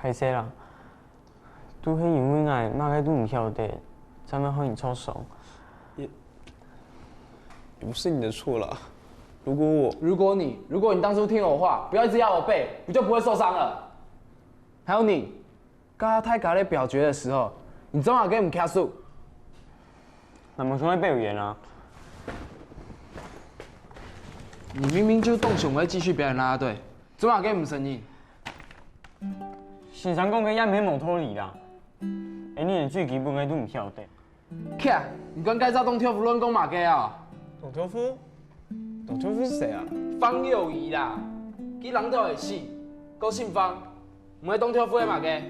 歹势啦，拄迄因为我马个拄唔晓得，才能和你超熟。也不是你的错啦。如果你当初听我话，不要一直压我背，不就不会受伤了？还有你，刚刚泰嘎在表决的时候，你总要给我们卡数。那么说被语言啊？你明明就动熊会继续表演啦啦队，总要给我们声音。时常讲嘅一面无道理啦，你连最基本嘅都唔晓得。起来，你管改造董挑夫乱讲马嘅啊？董挑夫？董挑夫是谁啊？方佑仪啦，佢人都会死，够姓方，唔系董挑夫的马嘅。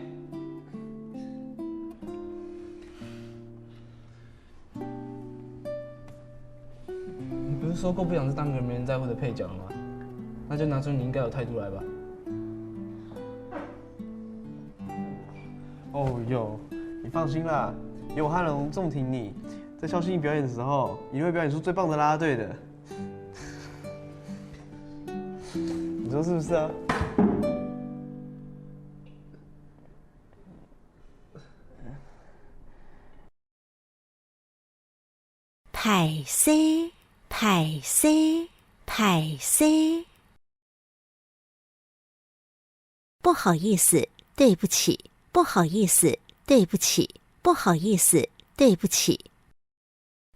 你不是说过不想是当个没人在乎的配角了吗？那就拿出你应该有态度来吧。哦哟，你放心啦，有我和龙这么挺你，在校庆表演的时候，一定会表演出最棒的啦啦队的。你说是不是啊？歹势，歹势，歹势。不好意思，对不起，不好意思，对不起，不好意思，对不起。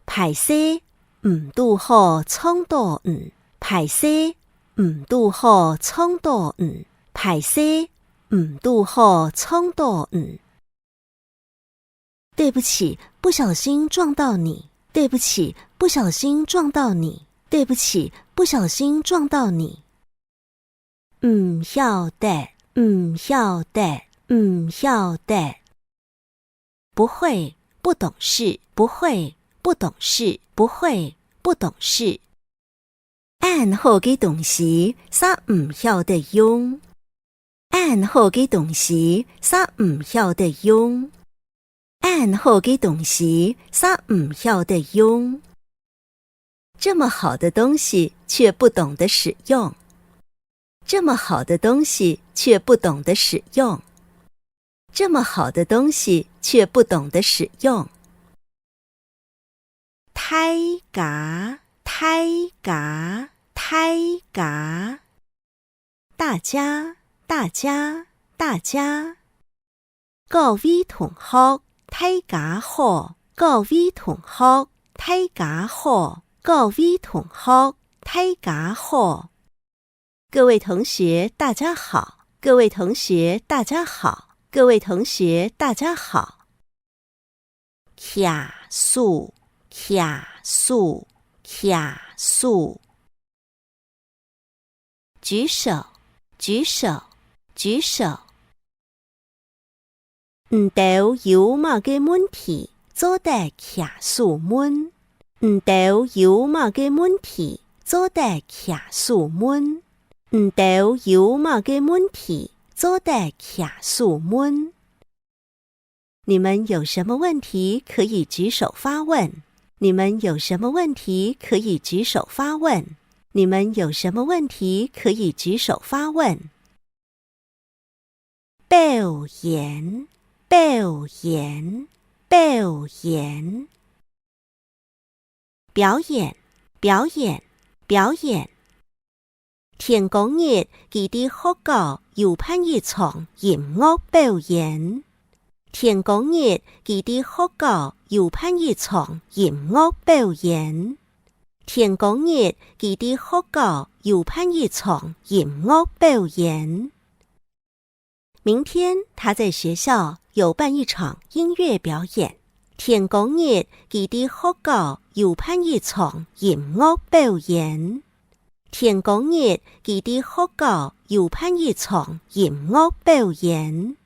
歹勢唔拄好衝到唔，歹勢唔拄好衝到唔，歹勢唔拄好衝到唔。对不起，不小心撞到你。对不起，不小心撞到你。对不起，不小心撞到你。唔曉得，唔曉得，唔曉得。不會，不懂事，不會，不懂事，不會，不懂事。按好嘅東西，啥唔曉得用。按好嘅東西，啥唔曉得用。按好嘅東西，啥唔曉得用。這麼好的東西，卻不懂得使用。這麼好的東西，卻不懂得使用。這麼好的東西，卻不懂得使用。太嘎，太嘎，太嘎。大家，大家，大家。各位同學，大家好，各位同學，大家好，各位同學，大家好。各位同學，大家好，各位同學，大家好，各位同學，大家好。卡數，卡數，卡數。舉手，舉手，舉手。唔到有乜嘅問題，做得卡數問。唔到有乜嘅問題，做得卡數問。唔到有乜嘅問題，做得卡數問。你們有什麼問題可以舉手發問？你們有什麼問題可以舉手發問？你們有什麼問題可以舉手發問？表演，表演，表演。表演，表演，表演。天公日，佢哋學校有辦一場音樂表演。天公日，佢哋學校有辦一場音樂表演。天公日，佢哋學校有辦一場音樂表演。明天他在學校有辦一場音樂表演。天公日，佢哋學校有辦一場音樂表演。天公日，佢哋學校有辦一場音樂表演。